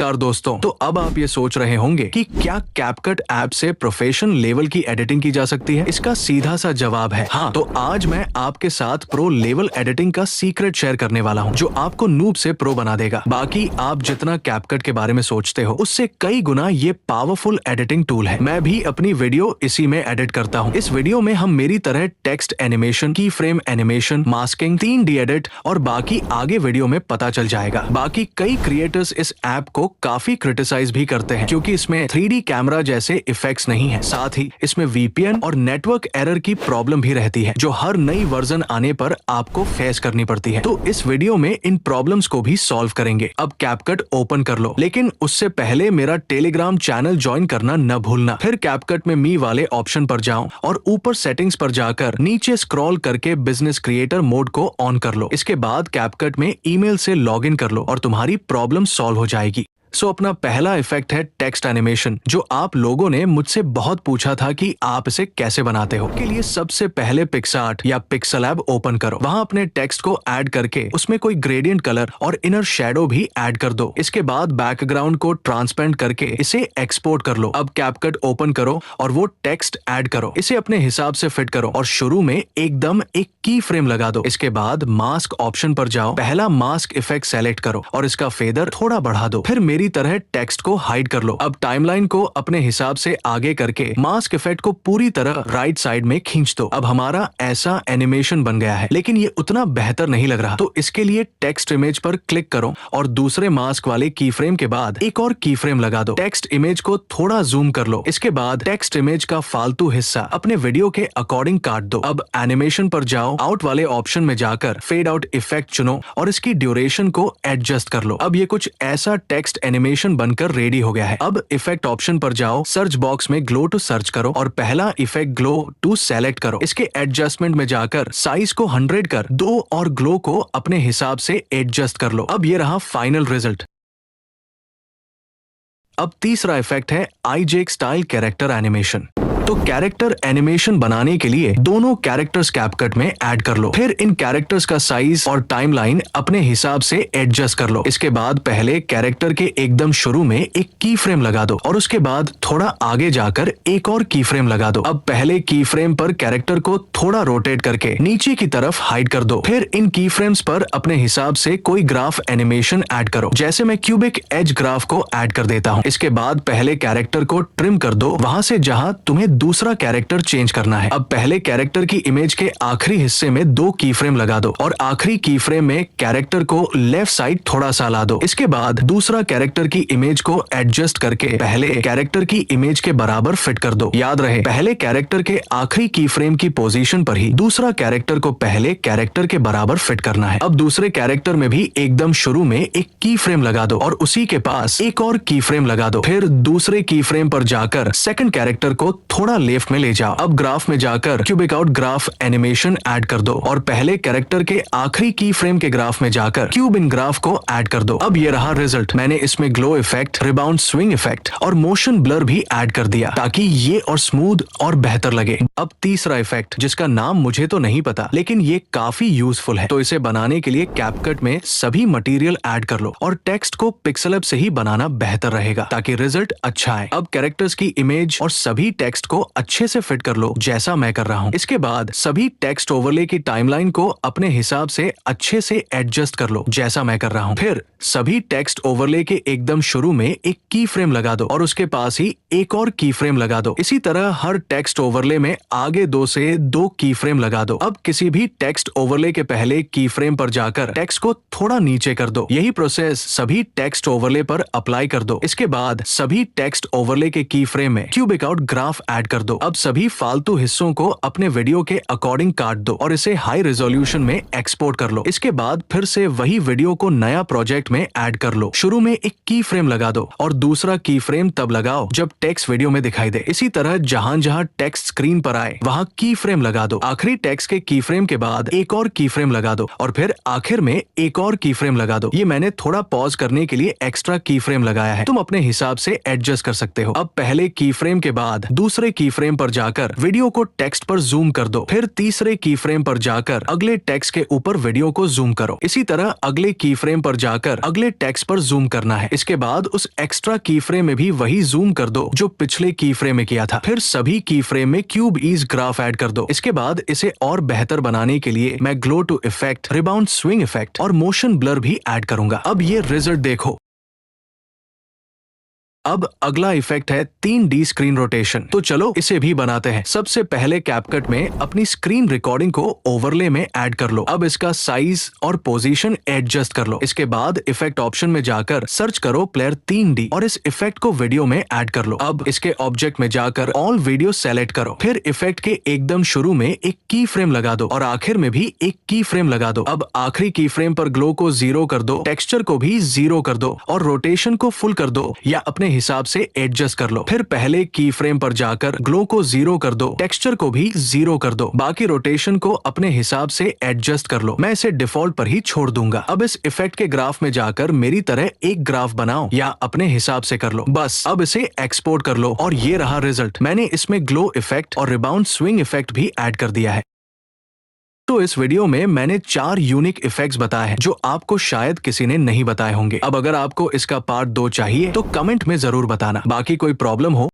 नमस्कार दोस्तों। तो अब आप ये सोच रहे होंगे कि क्या कैपकट ऐप से प्रोफेशनल लेवल की एडिटिंग की जा सकती है? इसका सीधा सा जवाब है हाँ। तो आज मैं आपके साथ प्रो लेवल एडिटिंग का सीक्रेट शेयर करने वाला हूँ, जो आपको नूब से प्रो बना देगा। बाकी आप जितना कैपकट के बारे में सोचते हो, उससे कई गुना ये पावरफुल एडिटिंग टूल है। मैं भी अपनी वीडियो इसी में एडिट करता हूँ। इस वीडियो में हम मेरी तरह टेक्स्ट एनिमेशन, की frame animation, masking, 3D edit और बाकी आगे वीडियो में पता चल जाएगा। बाकी कई क्रिएटर्स इस ऐप को काफी क्रिटिसाइज भी करते हैं, क्योंकि इसमें 3D कैमरा जैसे इफेक्ट्स नहीं है। साथ ही इसमें VPN और नेटवर्क एरर की प्रॉब्लम भी रहती है, जो हर नई वर्जन आने पर आपको फेस करनी पड़ती है। तो इस वीडियो में इन प्रॉब्लम्स को भी सॉल्व करेंगे। अब कैपकट ओपन कर लो, लेकिन उससे पहले मेरा टेलीग्राम चैनल ज्वाइन करना न भूलना। फिर कैपकट में मी वाले ऑप्शन पर जाओ और ऊपर सेटिंग्स पर जाकर नीचे स्क्रॉल करके बिजनेस क्रिएटर मोड को ऑन कर लो। इसके बाद कैपकट में ईमेल से लॉग इन कर लो और तुम्हारी प्रॉब्लम सॉल्व हो जाएगी। अपना पहला इफेक्ट है टेक्स्ट एनिमेशन, जो आप लोगों ने मुझसे बहुत पूछा था कि आप इसे कैसे बनाते हो। के लिए सबसे पहले पिक्सआर्ट या पिक्सेलैब ओपन करो। वहां अपने टेक्स्ट को ऐड करके उसमें कोई ग्रेडियंट कलर और इनर शैडो भी ऐड कर दो। इसके बाद बैकग्राउंड को ट्रांसपेरेंट करके इसे एक्सपोर्ट कर लो। अब कैपकट ओपन करो और वो टेक्स्ट ऐड करो। इसे अपने हिसाब से फिट करो और शुरू में एकदम एक की फ्रेम लगा दो। इसके बाद मास्क ऑप्शन पर जाओ, पहला मास्क इफेक्ट सेलेक्ट करो और इसका फेदर थोड़ा बढ़ा दो। फिर मेरी तरह टेक्स्ट को हाइड कर लो। अब टाइमलाइन को अपने हिसाब से आगे करके मास्क इफेक्ट को पूरी तरह राइट साइड में खींच दो। अब हमारा ऐसा एनिमेशन बन गया है, लेकिन ये उतना बेहतर नहीं लग रहा। तो इसके लिए टेक्स्ट इमेज पर क्लिक करो और दूसरे मास्क वाले की फ्रेम के बाद एक और की फ्रेम लगा दो। टेक्स्ट इमेज को थोड़ा जूम कर लो। इसके बाद टेक्स्ट इमेज का फालतू हिस्सा अपने वीडियो के अकॉर्डिंग काट दो। अब एनिमेशन पर जाओ, आउट वाले ऑप्शन में जाकर फेड आउट इफेक्ट चुनो और इसकी ड्यूरेशन को एडजस्ट कर लो। अब ये कुछ ऐसा टेक्स्ट एनिमेशन बनकर रेडी हो गया है। अब इफेक्ट ऑप्शन पर जाओ, सर्च बॉक्स में ग्लो टू सर्च करो और पहला इफेक्ट ग्लो टू सेलेक्ट करो। इसके एडजस्टमेंट में जाकर साइज को 100 कर दो और ग्लो को अपने हिसाब से एडजस्ट कर लो। अब ये रहा फाइनल रिजल्ट। अब तीसरा इफेक्ट है आईजेक स्टाइल कैरेक्टर एनिमेशन। तो कैरेक्टर एनिमेशन बनाने के लिए दोनों कैरेक्टर्स कैपकट में ऐड कर लो। फिर इन कैरेक्टर्स का साइज और टाइमलाइन अपने हिसाब से एडजस्ट कर लो। इसके बाद पहले कैरेक्टर के एकदम शुरू में एक की फ्रेम लगा दो और उसके बाद थोड़ा आगे जाकर एक और की फ्रेम लगा दो। अब पहले की फ्रेम पर कैरेक्टर को थोड़ा रोटेट करके नीचे की तरफ हाइड कर दो। फिर इन की फ्रेम्स पर अपने हिसाब से कोई ग्राफ एनिमेशन ऐड करो, जैसे मैं क्यूबिक एज ग्राफ को ऐड कर देता हूँ। इसके बाद पहले कैरेक्टर को ट्रिम कर दो वहां से जहां तुम्हें दूसरा कैरेक्टर चेंज करना है। अब पहले कैरेक्टर की इमेज के आखिरी हिस्से में 2 की फ्रेम लगा दो और आखिरी की फ्रेम में कैरेक्टर को लेफ्ट साइड थोड़ा सा ला दो। इसके बाद दूसरा कैरेक्टर की इमेज को एडजस्ट करके पहले कैरेक्टर की इमेज के बराबर फिट कर दो। याद रहे, पहले कैरेक्टर के आखिरी की फ्रेम की पोजीशन पर ही दूसरा कैरेक्टर को पहले कैरेक्टर के बराबर फिट करना है। अब दूसरे कैरेक्टर में भी एकदम शुरू में एक की फ्रेम लगा दो और उसी के पास एक और की फ्रेम लगा दो। फिर दूसरे की फ्रेम पर जाकर सेकंड कैरेक्टर को थोड़ा लेफ्ट में ले जाओ। अब ग्राफ में जाकर cubic out graph animation add कर दो और पहले कैरेक्टर के आखिरी की फ्रेम के ग्राफ में जाकर क्यूब इन ग्राफ को ऐड कर दो। अब ये रहा रिजल्ट। मैंने इसमें glow effect, rebound swing effect और मोशन ब्लर भी ऐड कर दिया, ताकि ये और स्मूथ और बेहतर लगे। अब तीसरा इफेक्ट, जिसका नाम मुझे तो नहीं पता, लेकिन ये काफी यूजफुल है। तो इसे बनाने के लिए कैपकट में सभी मटेरियल ऐड कर लो और टेक्स्ट को पिक्सेलैब से ही बनाना बेहतर रहेगा, ताकि रिजल्ट अच्छा आए। अब कैरेक्टर्स की इमेज और सभी टेक्स्ट को अच्छे से फिट कर लो, जैसा मैं कर रहा हूँ। इसके बाद सभी टेक्स्ट ओवरले की टाइमलाइन को अपने हिसाब से अच्छे से एडजस्ट कर लो, जैसा मैं कर रहा हूँ। फिर सभी टेक्स्ट ओवरले के एकदम शुरू में एक की फ्रेम लगा दो और उसके पास ही एक और की फ्रेम लगा दो। इसी तरह हर टेक्स्ट ओवरले में आगे 2 से 2 की फ्रेम लगा दो। अब किसी भी टेक्स्ट ओवरले के पहले की फ्रेम पर जाकर टेक्स्ट को थोड़ा नीचे कर दो। यही प्रोसेस सभी टेक्स्ट ओवरले पर अप्लाई कर दो। इसके बाद सभी टेक्स्ट ओवरले के की फ्रेम में क्यूबिक आउट ग्राफ ऐड कर दो। अब सभी फालतू हिस्सों को अपने वीडियो के अकॉर्डिंग काट दो और इसे हाई रेजोल्यूशन में एक्सपोर्ट कर लो। इसके बाद फिर से वही वीडियो को नया प्रोजेक्ट में ऐड कर लो। शुरू में एक की फ्रेम लगा दो और दूसरा की फ्रेम तब लगाओ जब टेक्स्ट वीडियो में दिखाई दे। इसी तरह जहां जहां टेक्स्ट स्क्रीन पर आए वहां की फ्रेम लगा दो। आखिरी टेक्स्ट के की फ्रेम के बाद एक और की फ्रेम लगा दो और फिर आखिर में एक और की फ्रेम लगा दो। ये मैंने थोड़ा पॉज करने के लिए एक्स्ट्रा की फ्रेम लगाया है, तुम अपने हिसाब से एडजस्ट कर सकते हो। अब पहले की फ्रेम के बाद दूसरे दूसरे की फ्रेम पर जाकर वीडियो को टेक्स्ट पर जूम कर दो। फिर तीसरे की फ्रेम पर जाकर अगले टेक्स्ट के ऊपर वीडियो को जूम करो। इसी तरह अगले की फ्रेम पर जाकर अगले टेक्स्ट पर जूम करना है। इसके बाद उस एक्स्ट्रा की फ्रेम में भी वही जूम कर दो जो पिछले की फ्रेम में किया था। फिर सभी की फ्रेम में क्यूब ईज ग्राफ ऐड कर दो। इसके बाद इसे और बेहतर बनाने के लिए मैं glow to effect, rebound swing effect और मोशन ब्लर भी ऐड करूंगा। अब ये रिजल्ट देखो। अब अगला इफेक्ट है 3D स्क्रीन रोटेशन। तो चलो इसे भी बनाते हैं। सबसे पहले कैपकट में अपनी स्क्रीन रिकॉर्डिंग को ओवरले में ऐड कर लो। अब इसका साइज और पोजीशन एडजस्ट कर लो। इसके बाद इफेक्ट ऑप्शन में जाकर सर्च करो प्लेयर 3D और इस इफेक्ट को वीडियो में ऐड कर लो। अब इसके ऑब्जेक्ट में जाकर ऑल वीडियो सेलेक्ट करो। फिर इफेक्ट के एकदम शुरू में एक की फ्रेम लगा दो और आखिर में भी एक की फ्रेम लगा दो। अब आखिरी की फ्रेम पर ग्लो को 0 कर दो, टेक्सचर को भी 0 कर दो और रोटेशन को फुल कर दो या अपने हिसाब से एडजस्ट कर लो। फिर पहले की फ्रेम पर जाकर ग्लो को 0 कर दो, टेक्सचर को भी 0 कर दो, बाकी रोटेशन को अपने हिसाब से एडजस्ट कर लो। मैं इसे डिफॉल्ट पर ही छोड़ दूंगा। अब इस इफेक्ट के ग्राफ में जाकर मेरी तरह एक ग्राफ बनाओ या अपने हिसाब से कर लो। बस अब इसे एक्सपोर्ट कर लो और ये रहा रिजल्ट। मैंने इसमें ग्लो इफेक्ट और रिबाउंड स्विंग इफेक्ट भी ऐड कर दिया है। तो इस वीडियो में मैंने 4 यूनिक इफेक्ट्स बताए हैं जो आपको शायद किसी ने नहीं बताए होंगे। अब अगर आपको इसका पार्ट 2 चाहिए तो कमेंट में जरूर बताना। बाकी कोई प्रॉब्लम हो